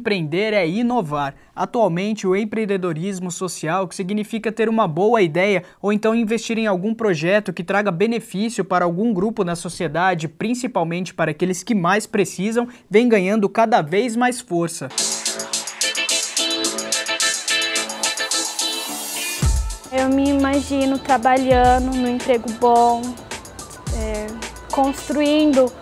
empreender é inovar. Atualmente, o empreendedorismo social, que significa ter uma boa ideia ou então investir em algum projeto que traga benefício para algum grupo na sociedade, principalmente para aqueles que mais precisam, vem ganhando cada vez mais força. Eu me imagino trabalhando num emprego bom, construindo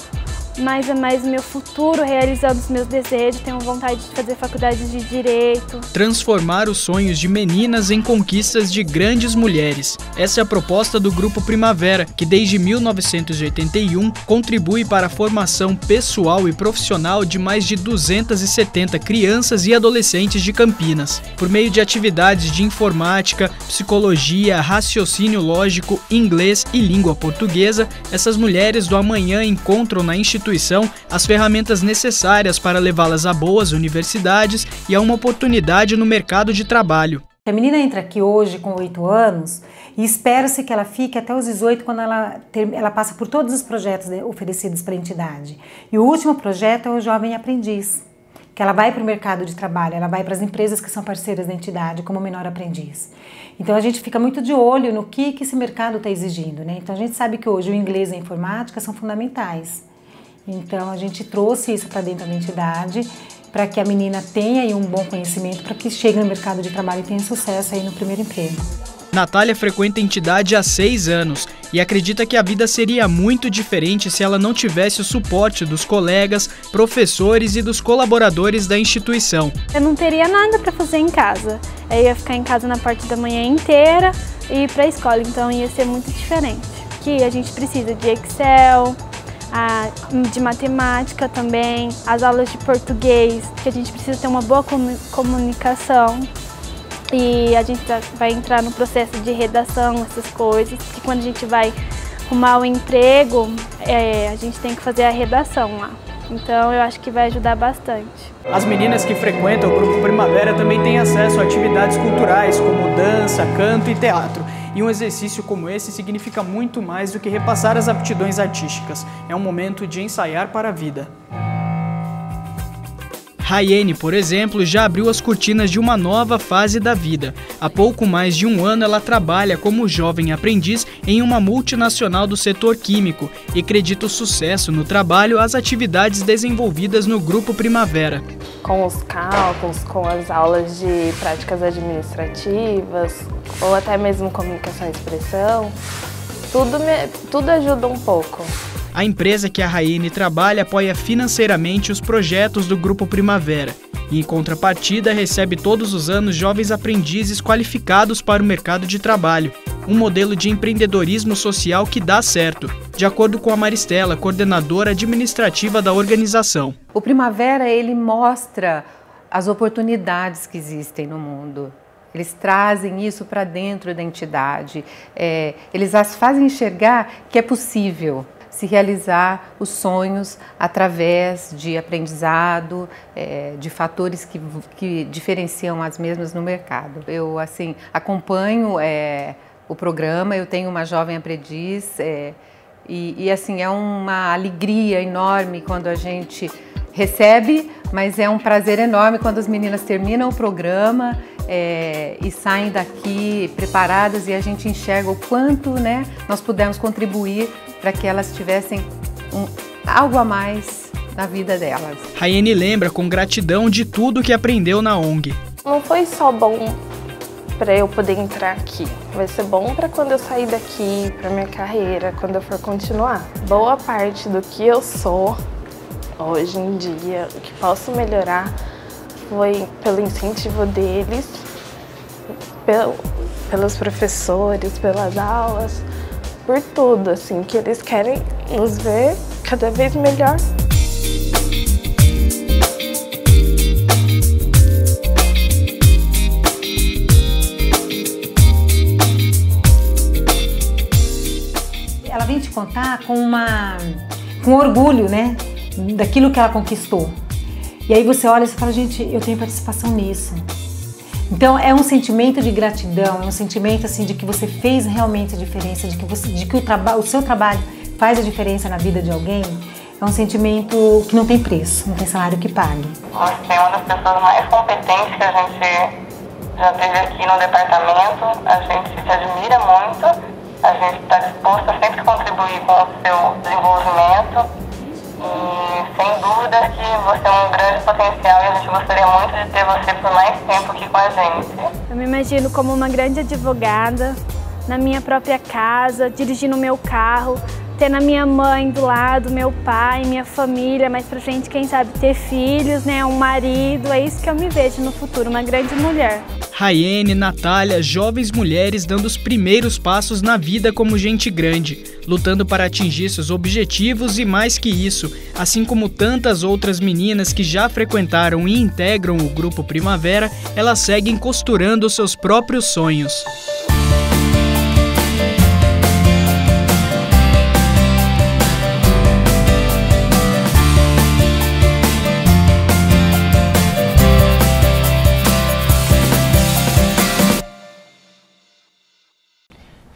mais e mais o meu futuro, realizando os meus desejos, tenho vontade de fazer faculdade de Direito. Transformar os sonhos de meninas em conquistas de grandes mulheres. Essa é a proposta do Grupo Primavera, que desde 1981 contribui para a formação pessoal e profissional de mais de 270 crianças e adolescentes de Campinas. Por meio de atividades de informática, psicologia, raciocínio lógico, inglês e língua portuguesa, essas mulheres do amanhã encontram na instituição as ferramentas necessárias para levá-las a boas universidades e a uma oportunidade no mercado de trabalho. A menina entra aqui hoje com 8 anos e espera-se que ela fique até os 18, quando ela passa por todos os projetos oferecidos para a entidade. E o último projeto é o Jovem Aprendiz, que ela vai para o mercado de trabalho, ela vai para as empresas que são parceiras da entidade como menor aprendiz. Então a gente fica muito de olho no que esse mercado está exigindo, né? Então a gente sabe que hoje o inglês e a informática são fundamentais. Então a gente trouxe isso para dentro da entidade para que a menina tenha aí um bom conhecimento, para que chegue no mercado de trabalho e tenha sucesso aí no primeiro emprego. Natália frequenta a entidade há 6 anos e acredita que a vida seria muito diferente se ela não tivesse o suporte dos colegas, professores e dos colaboradores da instituição. Eu não teria nada para fazer em casa. Eu ia ficar em casa na parte da manhã inteira e ir para a escola, então ia ser muito diferente. Que a gente precisa de Excel, de matemática também, as aulas de português, que a gente precisa ter uma boa comunicação. E a gente vai entrar no processo de redação, essas coisas, que quando a gente vai arrumar o emprego, a gente tem que fazer a redação lá. Então eu acho que vai ajudar bastante. As meninas que frequentam o Grupo Primavera também têm acesso a atividades culturais, como dança, canto e teatro. E um exercício como esse significa muito mais do que repassar as aptidões artísticas. É um momento de ensaiar para a vida. Rayane, por exemplo, já abriu as cortinas de uma nova fase da vida. Há pouco mais de 1 ano ela trabalha como jovem aprendiz em uma multinacional do setor químico e acredita o sucesso no trabalho às atividades desenvolvidas no Grupo Primavera. Com os cálculos, com as aulas de práticas administrativas ou até mesmo comunicação e expressão, tudo ajuda um pouco. A empresa que a Rayane trabalha apoia financeiramente os projetos do Grupo Primavera e, em contrapartida, recebe todos os anos jovens aprendizes qualificados para o mercado de trabalho. Um modelo de empreendedorismo social que dá certo, de acordo com a Maristela, coordenadora administrativa da organização. O Primavera, ele mostra as oportunidades que existem no mundo. Eles trazem isso para dentro da entidade, eles as fazem enxergar que é possível se realizar os sonhos através de aprendizado, de fatores que diferenciam as mesmas no mercado. Eu acompanho o programa, eu tenho uma jovem aprendiz e é uma alegria enorme quando a gente recebe, mas é um prazer enorme quando as meninas terminam o programa e saem daqui preparadas e a gente enxerga o quanto, né, nós pudemos contribuir para que elas tivessem algo a mais na vida delas. Rayane lembra com gratidão de tudo que aprendeu na ONG. Não foi só bom para eu poder entrar aqui, vai ser bom para quando eu sair daqui, para minha carreira, quando eu for continuar. Boa parte do que eu sou hoje em dia, o que posso melhorar, foi pelo incentivo deles, pelos professores, pelas aulas, por tudo, assim, que eles querem nos ver cada vez melhor. Ela vem te contar com orgulho, né, daquilo que ela conquistou. E aí você olha e fala, gente, eu tenho participação nisso. Então é um sentimento de gratidão, é um sentimento assim de que você fez realmente a diferença, de que o seu trabalho faz a diferença na vida de alguém. É um sentimento que não tem preço, não tem salário que pague. Você é uma das pessoas mais competentes que a gente já teve aqui no departamento. A gente te admira muito. A gente está disposto a sempre contribuir com o seu desenvolvimento. E sem dúvida que você é um grande potencial e a gente gostaria muito de ter você por mais tempo aqui com a gente. Eu me imagino como uma grande advogada, na minha própria casa, dirigindo o meu carro, tendo a minha mãe do lado, meu pai, minha família, mais pra frente, quem sabe, ter filhos, né, um marido, é isso que eu me vejo no futuro, uma grande mulher. Raiane, Natália, jovens mulheres dando os primeiros passos na vida como gente grande, lutando para atingir seus objetivos e mais que isso, assim como tantas outras meninas que já frequentaram e integram o Grupo Primavera, elas seguem costurando seus próprios sonhos.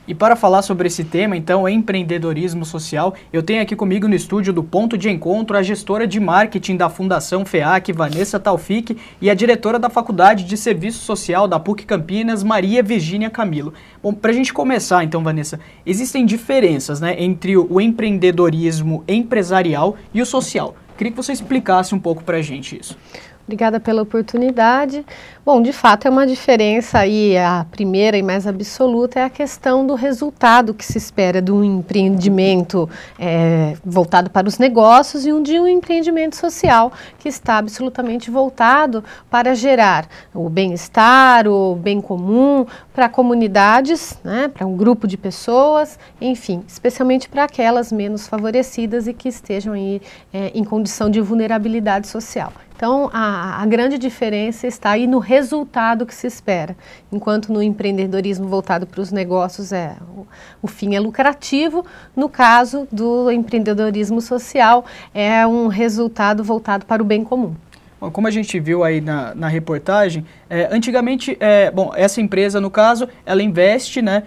E para falar sobre esse tema, então, empreendedorismo social, eu tenho aqui comigo no estúdio do Ponto de Encontro a gestora de marketing da Fundação FEAC, Vanessa Taufik, e a diretora da Faculdade de Serviço Social da PUC Campinas, Maria Virgínia Camilo. Bom, para a gente começar, então, Vanessa, existem diferenças, né, entre o empreendedorismo empresarial e o social. Queria que você explicasse um pouco para a gente isso. Obrigada pela oportunidade. Bom, de fato é uma diferença aí, a primeira e mais absoluta é a questão do resultado que se espera de um empreendimento voltado para os negócios e de um empreendimento social que está absolutamente voltado para gerar o bem-estar, o bem comum para comunidades, né, para um grupo de pessoas, enfim, especialmente para aquelas menos favorecidas e que estejam aí em condição de vulnerabilidade social. Então, a grande diferença está aí no resultado que se espera. Enquanto no empreendedorismo voltado para os negócios o fim é lucrativo, no caso do empreendedorismo social é um resultado voltado para o bem comum. Bom, como a gente viu aí na reportagem, antigamente, essa empresa, no caso, ela investe, né,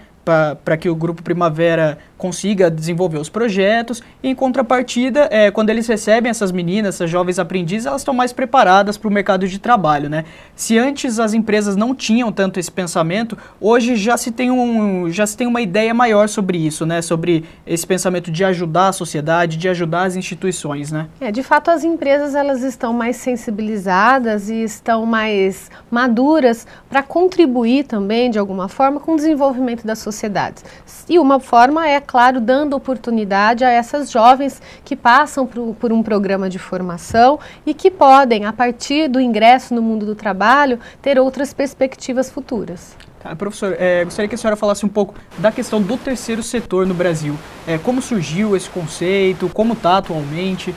para que o Grupo Primavera consiga desenvolver os projetos, e em contrapartida, quando eles recebem essas meninas, essas jovens aprendizes, elas estão mais preparadas para o mercado de trabalho, né? Se antes as empresas não tinham tanto esse pensamento, hoje já se tem uma ideia maior sobre isso, né? Sobre esse pensamento de ajudar a sociedade, de ajudar as instituições, né? De fato, as empresas elas estão mais sensibilizadas e estão mais maduras para contribuir também, de alguma forma, com o desenvolvimento das sociedades. E uma forma é, claro, dando oportunidade a essas jovens que passam por um programa de formação e que podem, a partir do ingresso no mundo do trabalho, ter outras perspectivas futuras. Professor, gostaria que a senhora falasse um pouco da questão do terceiro setor no Brasil. Como surgiu esse conceito, como está atualmente?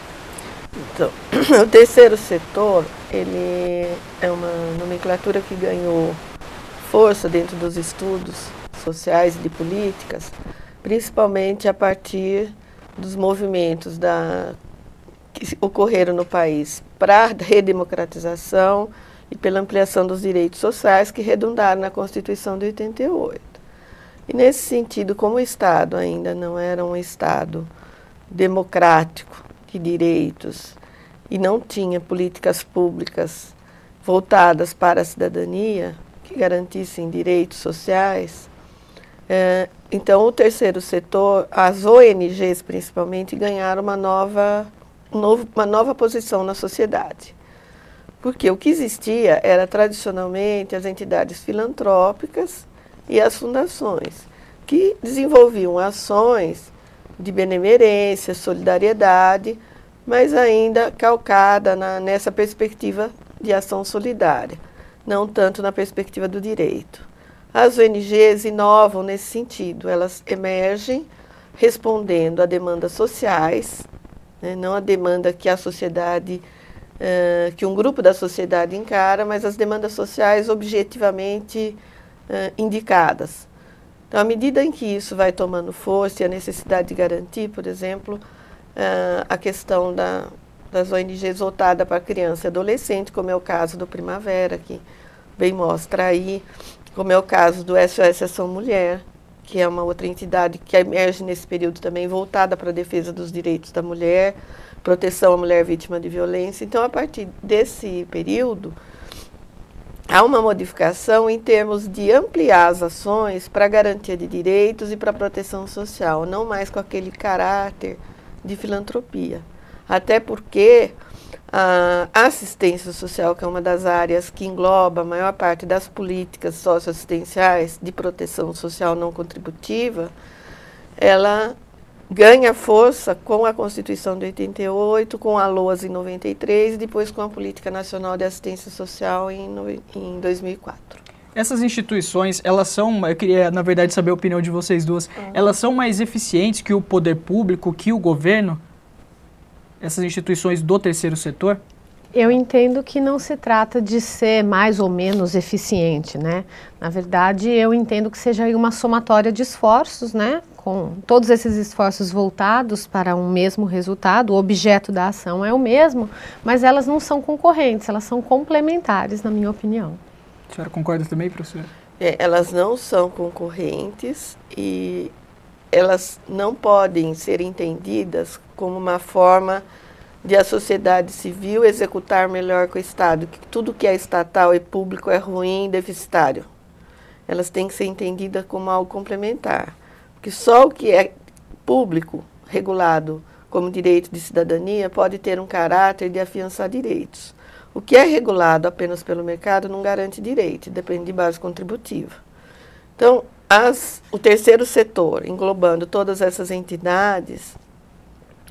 Então, o terceiro setor, ele é uma nomenclatura que ganhou força dentro dos estudos sociais e de políticas, principalmente a partir dos movimentos que ocorreram no país para a redemocratização e pela ampliação dos direitos sociais que redundaram na Constituição de 88. E nesse sentido, como o Estado ainda não era um Estado democrático de direitos e não tinha políticas públicas voltadas para a cidadania que garantissem direitos sociais, então o terceiro setor, as ONGs principalmente, ganharam uma nova posição na sociedade. Porque o que existia era tradicionalmente as entidades filantrópicas e as fundações, que desenvolviam ações de benemerência, solidariedade, mas ainda calcada nessa perspectiva de ação solidária, não tanto na perspectiva do direito. As ONGs inovam nesse sentido, elas emergem respondendo a demandas sociais, né, não a demanda que a sociedade, que um grupo da sociedade encara, mas as demandas sociais objetivamente indicadas. Então, à medida em que isso vai tomando força e a necessidade de garantir, por exemplo, a questão das ONGs voltada para criança e adolescente, como é o caso do Primavera, que bem mostra aí, como é o caso do SOS Ação Mulher, que é uma outra entidade que emerge nesse período também, voltada para a defesa dos direitos da mulher, proteção à mulher vítima de violência. Então, a partir desse período, há uma modificação em termos de ampliar as ações para garantia de direitos e para proteção social, não mais com aquele caráter de filantropia. Até porque a assistência social, que é uma das áreas que engloba a maior parte das políticas socioassistenciais de proteção social não contributiva, ela ganha força com a Constituição de 88, com a LOAS em 93 e depois com a Política Nacional de Assistência Social em 2004. Essas instituições, elas são, eu queria na verdade saber a opinião de vocês duas, elas são mais eficientes que o poder público, que o governo? Essas instituições do terceiro setor? Eu entendo que não se trata de ser mais ou menos eficiente, né? Na verdade, eu entendo que seja aí uma somatória de esforços, né? Com todos esses esforços voltados para um mesmo resultado, o objeto da ação é o mesmo, mas elas não são concorrentes, elas são complementares, na minha opinião. A senhora concorda também, professora? Elas não são concorrentes e elas não podem ser entendidas como uma forma de a sociedade civil executar melhor que o Estado, que tudo que é estatal e público é ruim e deficitário. Elas têm que ser entendidas como algo complementar, porque só o que é público, regulado como direito de cidadania, pode ter um caráter de afiançar direitos. O que é regulado apenas pelo mercado não garante direito, depende de base contributiva. Então, o terceiro setor, englobando todas essas entidades,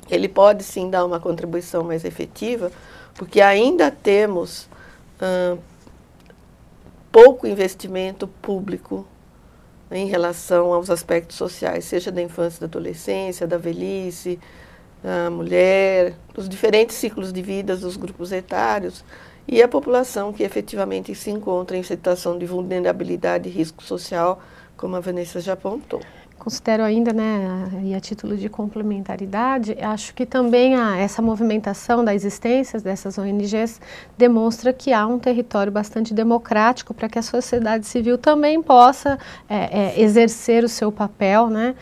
ele pode sim dar uma contribuição mais efetiva, porque ainda temos pouco investimento público em relação aos aspectos sociais, seja da infância, da adolescência, da velhice, da mulher, dos diferentes ciclos de vida dos grupos etários e a população que efetivamente se encontra em situação de vulnerabilidade e risco social, como a Vanessa já apontou. Considero ainda, né, e a título de complementaridade, acho que também essa movimentação da existência dessas ONGs demonstra que há um território bastante democrático para que a sociedade civil também possa exercer o seu papel, né,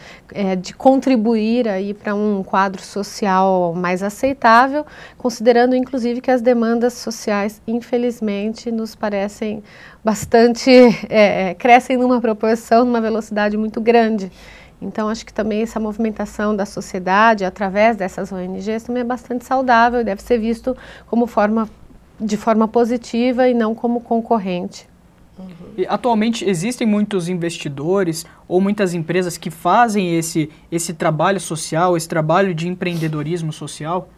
de contribuir aí para um quadro social mais aceitável, considerando inclusive que as demandas sociais, infelizmente, nos parecem bastante, crescem numa proporção, numa velocidade muito grande. Então, acho que também essa movimentação da sociedade, através dessas ONGs, também é bastante saudável e deve ser visto como de forma positiva e não como concorrente. E, atualmente, existem muitos investidores ou muitas empresas que fazem esse trabalho social, esse trabalho de empreendedorismo social?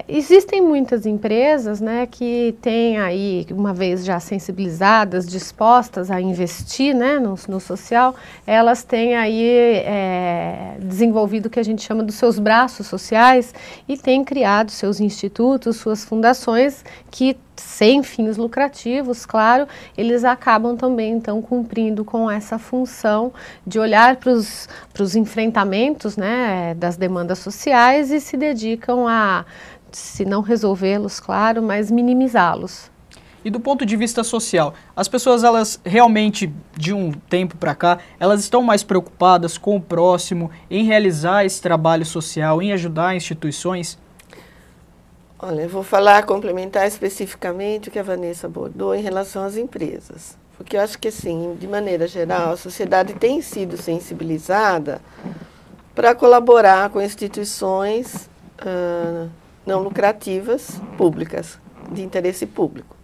Existem muitas empresas, né, que têm aí, uma vez já sensibilizadas, dispostas a investir, né, no social, elas têm aí desenvolvido o que a gente chama dos seus braços sociais e têm criado seus institutos, suas fundações que, sem fins lucrativos, claro, eles acabam também, então, cumprindo com essa função de olhar para os enfrentamentos, né, das demandas sociais e se dedicam a, se não resolvê-los, claro, mas minimizá-los. E do ponto de vista social, as pessoas, elas realmente, de um tempo para cá, elas estão mais preocupadas com o próximo, em realizar esse trabalho social, em ajudar instituições? Olha, eu vou complementar especificamente o que a Vanessa abordou em relação às empresas. Porque eu acho que, assim, de maneira geral, a sociedade tem sido sensibilizada para colaborar com instituições não lucrativas, públicas, de interesse público.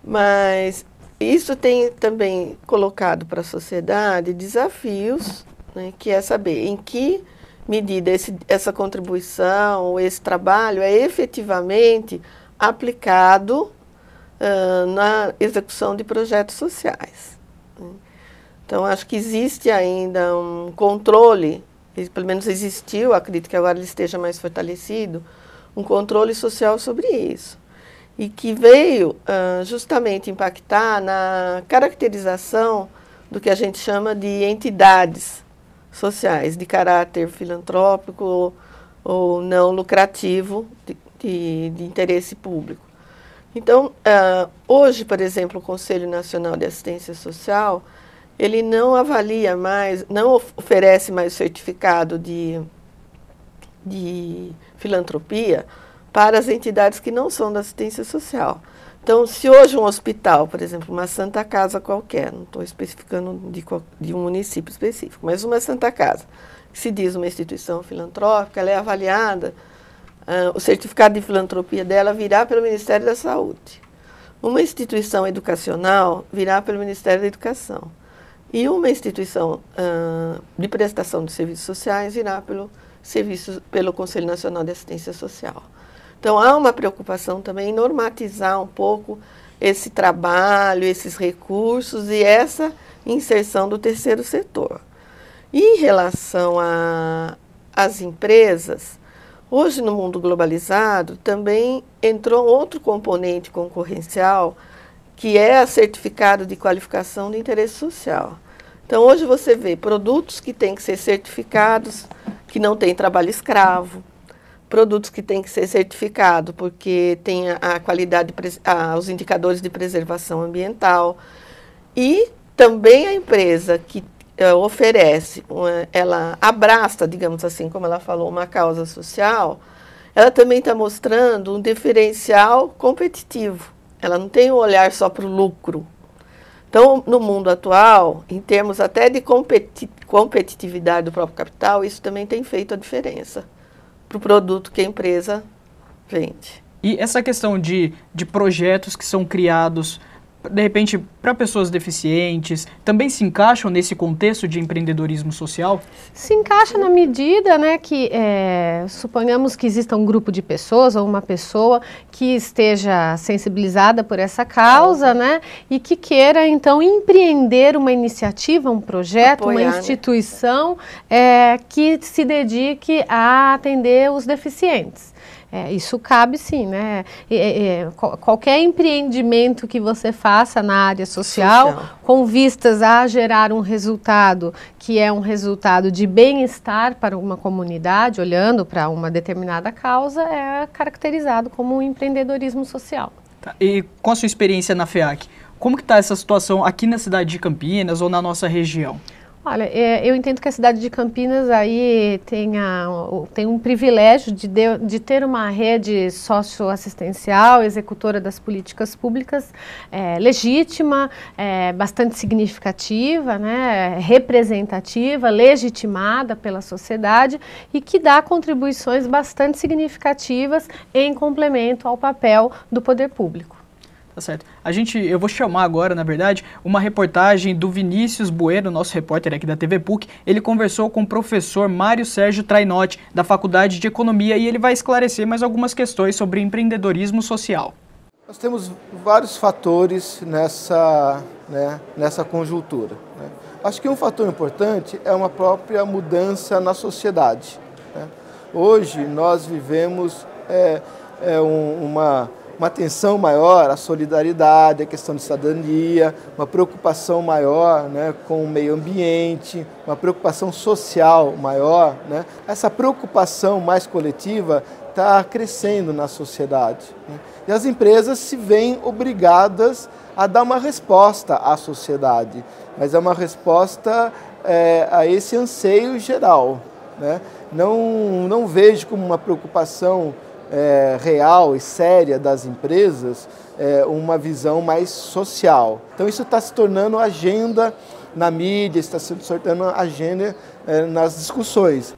Mas isso tem também colocado para a sociedade desafios, né, que é saber em que medida essa contribuição, esse trabalho é efetivamente aplicado na execução de projetos sociais. Então, acho que existe ainda um controle, pelo menos existiu, acredito que agora ele esteja mais fortalecido, um controle social sobre isso. E que veio justamente impactar na caracterização do que a gente chama de entidades sociais, de caráter filantrópico ou não lucrativo, de interesse público. Então, hoje, por exemplo, o Conselho Nacional de Assistência Social, ele não avalia mais, não oferece mais certificado de filantropia para as entidades que não são da assistência social. Então, se hoje um hospital, por exemplo, uma Santa Casa qualquer, não estou especificando de um município específico, mas uma Santa Casa, que se diz uma instituição filantrópica, ela é avaliada, o certificado de filantropia dela virá pelo Ministério da Saúde. Uma instituição educacional virá pelo Ministério da Educação. E uma instituição de prestação de serviços sociais virá pelo Conselho Nacional de Assistência Social. Então, há uma preocupação também em normatizar um pouco esse trabalho, esses recursos e essa inserção do terceiro setor. E em relação às empresas, hoje no mundo globalizado também entrou outro componente concorrencial, que é o certificado de qualificação de interesse social. Então, hoje você vê produtos que têm que ser certificados, que não tem trabalho escravo, produtos que têm que ser certificados porque tem a qualidade, os indicadores de preservação ambiental. E também a empresa que oferece, ela abraça, digamos assim, como ela falou, uma causa social, ela também está mostrando um diferencial competitivo. Ela não tem um olhar só para o lucro. Então, no mundo atual, em termos até de competitividade do próprio capital, isso também tem feito a diferença para o produto que a empresa vende. E essa questão de projetos que são criados, de repente, para pessoas deficientes, também se encaixam nesse contexto de empreendedorismo social? Se encaixa na medida, né, que suponhamos que exista um grupo de pessoas ou uma pessoa que esteja sensibilizada por essa causa, né, e que queira, então, empreender uma iniciativa, um projeto, apoiar, uma instituição, né, que se dedique a atender os deficientes. Isso cabe sim, né? Qualquer empreendimento que você faça na área social, com vistas a gerar um resultado que é um resultado de bem-estar para uma comunidade, olhando para uma determinada causa, é caracterizado como um empreendedorismo social. Tá. E com a sua experiência na FEAC, como que está essa situação aqui na cidade de Campinas ou na nossa região? Olha, eu entendo que a cidade de Campinas aí tem um privilégio de ter uma rede socioassistencial, executora das políticas públicas, legítima, bastante significativa, né, representativa, legitimada pela sociedade e que dá contribuições bastante significativas em complemento ao papel do poder público. Tá certo. Eu vou chamar agora, na verdade, uma reportagem do Vinícius Bueno, nosso repórter aqui da TV PUC. Ele conversou com o professor Mário Sérgio Trainotti, da Faculdade de Economia, e ele vai esclarecer mais algumas questões sobre empreendedorismo social. Nós temos vários fatores nessa conjuntura, né? Acho que um fator importante é uma própria mudança na sociedade, né? Hoje nós vivemos uma atenção maior à solidariedade, à questão de cidadania, uma preocupação maior, né, com o meio ambiente, uma preocupação social maior, né? Essa preocupação mais coletiva está crescendo na sociedade, né? E as empresas se veem obrigadas a dar uma resposta à sociedade, mas é uma resposta a esse anseio geral, né? Não vejo como uma preocupação real e séria das empresas, uma visão mais social. Então isso está se tornando agenda na mídia, está se tornando agenda nas discussões.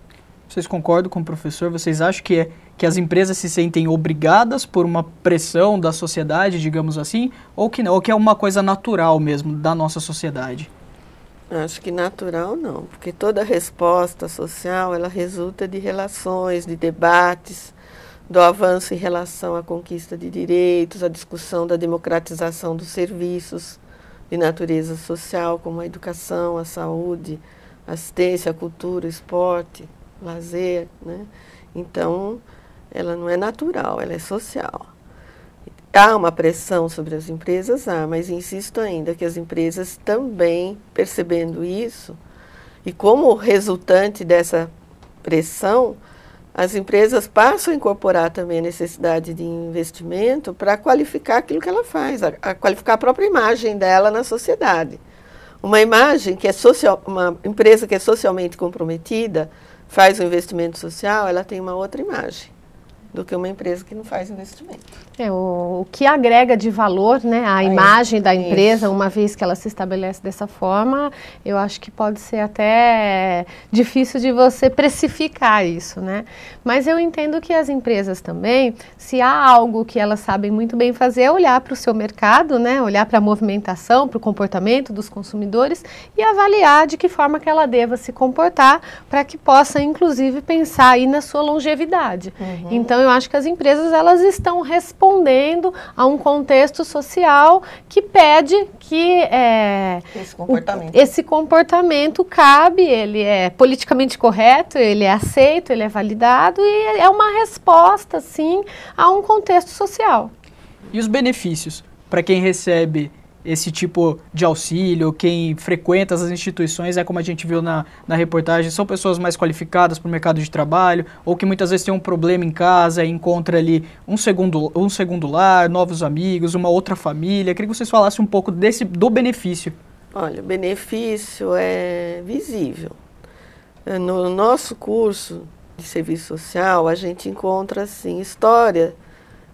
Vocês concordam com o professor? Vocês acham que as empresas se sentem obrigadas por uma pressão da sociedade, digamos assim, ou que não, ou que é uma coisa natural mesmo da nossa sociedade? Acho que natural não, porque toda resposta social ela resulta de relações, de debates, do avanço em relação à conquista de direitos, a discussão da democratização dos serviços de natureza social, como a educação, a saúde, a assistência, a cultura, o esporte, o lazer, né? Então, ela não é natural, ela é social. Há uma pressão sobre as empresas, mas insisto ainda que as empresas também, percebendo isso, e como resultante dessa pressão, as empresas passam a incorporar também a necessidade de investimento para qualificar aquilo que ela faz, a qualificar a própria imagem dela na sociedade. Uma imagem que é social, uma empresa que é socialmente comprometida, faz um investimento social, ela tem uma outra imagem do que uma empresa que não faz investimento. O que agrega de valor, né, a imagem da empresa, isso, uma vez que ela se estabelece dessa forma, eu acho que pode ser até difícil de você precificar isso, né? Mas eu entendo que as empresas também, se há algo que elas sabem muito bem fazer, é olhar para o seu mercado, né, olhar para a movimentação, para o comportamento dos consumidores e avaliar de que forma que ela deva se comportar para que possa, inclusive, pensar aí na sua longevidade. Então, eu acho que as empresas, elas estão respondendo a um contexto social que pede que esse comportamento cabe, ele é politicamente correto, ele é aceito, ele é validado e é uma resposta, sim, a um contexto social. E os benefícios para quem recebe esse tipo de auxílio, quem frequenta as instituições, como a gente viu na reportagem, são pessoas mais qualificadas para o mercado de trabalho, ou que muitas vezes tem um problema em casa e encontra ali um segundo lar, novos amigos, uma outra família. Queria que vocês falassem um pouco do benefício. Olha, o benefício é visível. No nosso curso de serviço social, a gente encontra, assim, história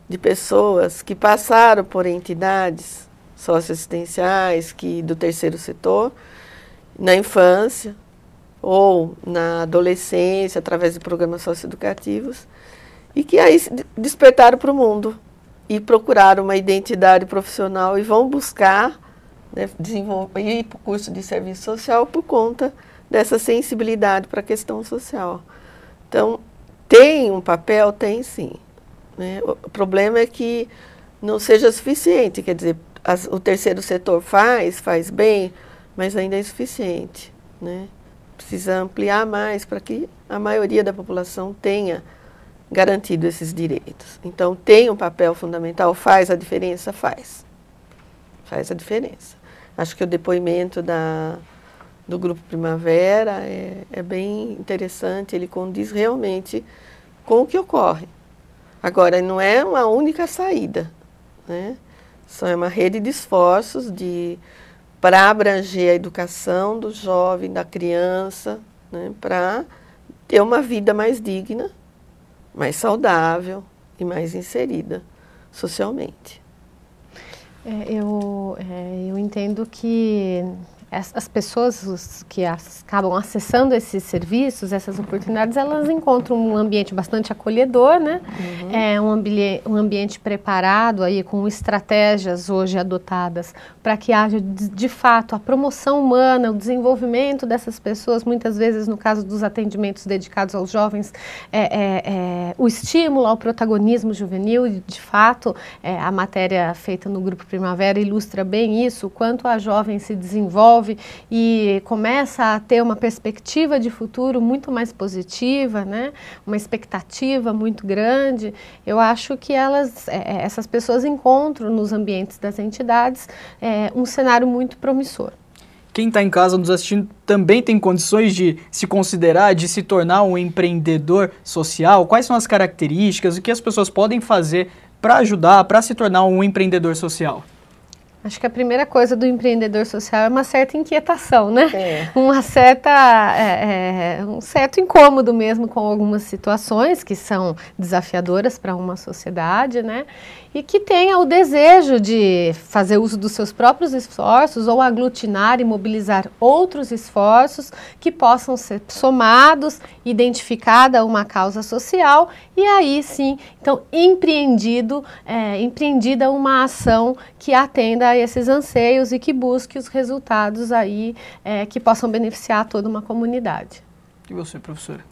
de pessoas que passaram por entidades socioassistenciais do terceiro setor, na infância ou na adolescência, através de programas socioeducativos, e que aí despertaram para o mundo e procuraram uma identidade profissional e vão buscar, né, desenvolver para o curso de serviço social por conta dessa sensibilidade para a questão social. Então, tem um papel? Tem sim, né? O problema é que não seja suficiente, quer dizer, o terceiro setor faz bem, mas ainda é insuficiente, né? Precisa ampliar mais para que a maioria da população tenha garantido esses direitos. Então, tem um papel fundamental, faz a diferença? Faz a diferença. Acho que o depoimento do Grupo Primavera é bem interessante, ele condiz realmente com o que ocorre. Agora, não é uma única saída, né? Só é uma rede de esforços para abranger a educação do jovem, da criança, né, para ter uma vida mais digna, mais saudável e mais inserida socialmente. Eu entendo que as pessoas que acabam acessando esses serviços, essas oportunidades, elas encontram um ambiente bastante acolhedor, né? Um ambiente preparado aí com estratégias hoje adotadas para que haja de fato a promoção humana, o desenvolvimento dessas pessoas, muitas vezes no caso dos atendimentos dedicados aos jovens, o estímulo ao protagonismo juvenil, e de fato a matéria feita no Grupo Primavera ilustra bem isso, o quanto a jovem se desenvolve e começa a ter uma perspectiva de futuro muito mais positiva, né? Uma expectativa muito grande. Eu acho que essas pessoas encontram nos ambientes das entidades um cenário muito promissor. Quem está em casa nos assistindo também tem condições de se considerar, de se tornar um empreendedor social? Quais são as características, o que as pessoas podem fazer para ajudar, para se tornar um empreendedor social? Acho que a primeira coisa do empreendedor social é uma certa inquietação, né? Um certo incômodo mesmo com algumas situações que são desafiadoras para uma sociedade, né? E que tenha o desejo de fazer uso dos seus próprios esforços ou aglutinar e mobilizar outros esforços que possam ser somados, identificada uma causa social e aí sim, então, empreendida uma ação que atenda a esses anseios e que busque os resultados aí que possam beneficiar toda uma comunidade. E você, professora?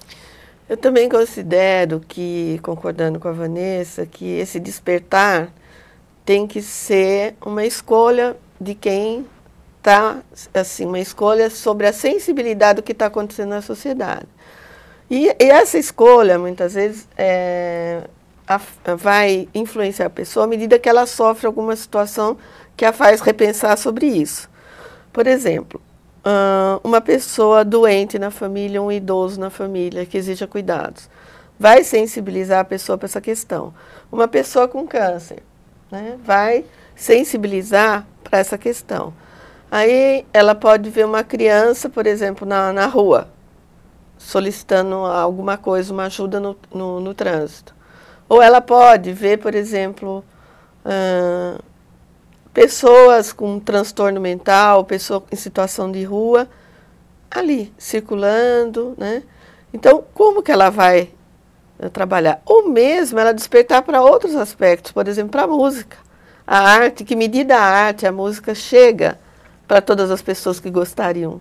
Eu também considero que, concordando com a Vanessa, que esse despertar tem que ser uma escolha de quem está, assim, uma escolha sobre a sensibilidade do que está acontecendo na sociedade. E essa escolha, muitas vezes, vai influenciar a pessoa à medida que ela sofre alguma situação que a faz repensar sobre isso. Por exemplo, uma pessoa doente na família, um idoso na família que exija cuidados, vai sensibilizar a pessoa para essa questão. Uma pessoa com câncer, né, vai sensibilizar para essa questão. Aí ela pode ver uma criança, por exemplo, na rua, solicitando alguma coisa, uma ajuda no trânsito. Ou ela pode ver, por exemplo, pessoas com transtorno mental, pessoas em situação de rua, ali, circulando, né? Então, como que ela vai trabalhar? Ou mesmo ela despertar para outros aspectos, por exemplo, para a música. A arte, que medida a arte, a música chega para todas as pessoas que gostariam,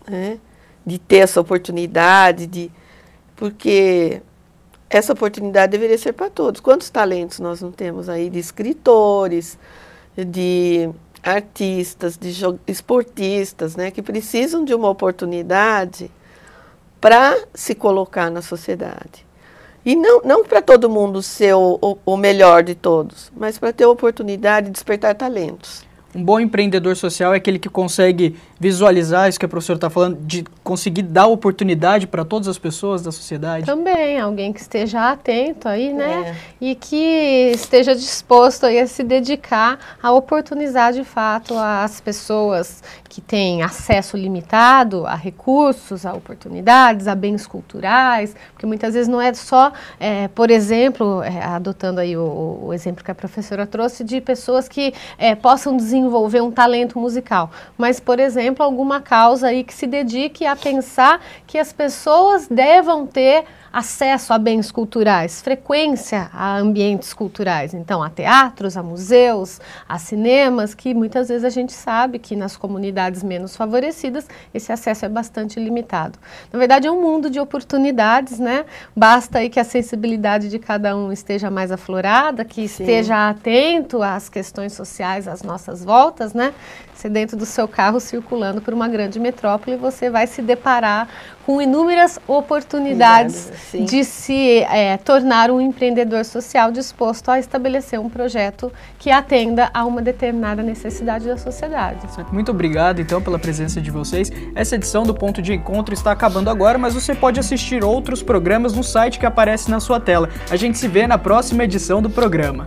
né, de ter essa oportunidade, porque essa oportunidade deveria ser para todos. Quantos talentos nós não temos aí de escritores, de artistas, de esportistas, né, que precisam de uma oportunidade para se colocar na sociedade. E não para todo mundo ser o melhor de todos, mas para ter a oportunidade de despertar talentos. Um bom empreendedor social é aquele que consegue visualizar isso que a professora está falando, de conseguir dar oportunidade para todas as pessoas da sociedade. Também, alguém que esteja atento aí, né? E que esteja disposto aí a se dedicar a oportunizar de fato as pessoas que têm acesso limitado a recursos, a oportunidades, a bens culturais, porque muitas vezes não é só, por exemplo, adotando aí o exemplo que a professora trouxe, de pessoas que possam desenvolver um talento musical, mas, por exemplo, alguma causa aí que se dedique a pensar que as pessoas devam ter acesso a bens culturais, frequência a ambientes culturais, então a teatros, a museus, a cinemas, que muitas vezes a gente sabe que nas comunidades menos favorecidas esse acesso é bastante limitado. Na verdade é um mundo de oportunidades, né? Basta aí que a sensibilidade de cada um esteja mais aflorada, que esteja atento às questões sociais às nossas voltas, né? Você dentro do seu carro circulando por uma grande metrópole, você vai se deparar com inúmeras oportunidades de se tornar um empreendedor social disposto a estabelecer um projeto que atenda a uma determinada necessidade da sociedade. Muito obrigado, então, pela presença de vocês. Essa edição do Ponto de Encontro está acabando agora, mas você pode assistir outros programas no site que aparece na sua tela. A gente se vê na próxima edição do programa.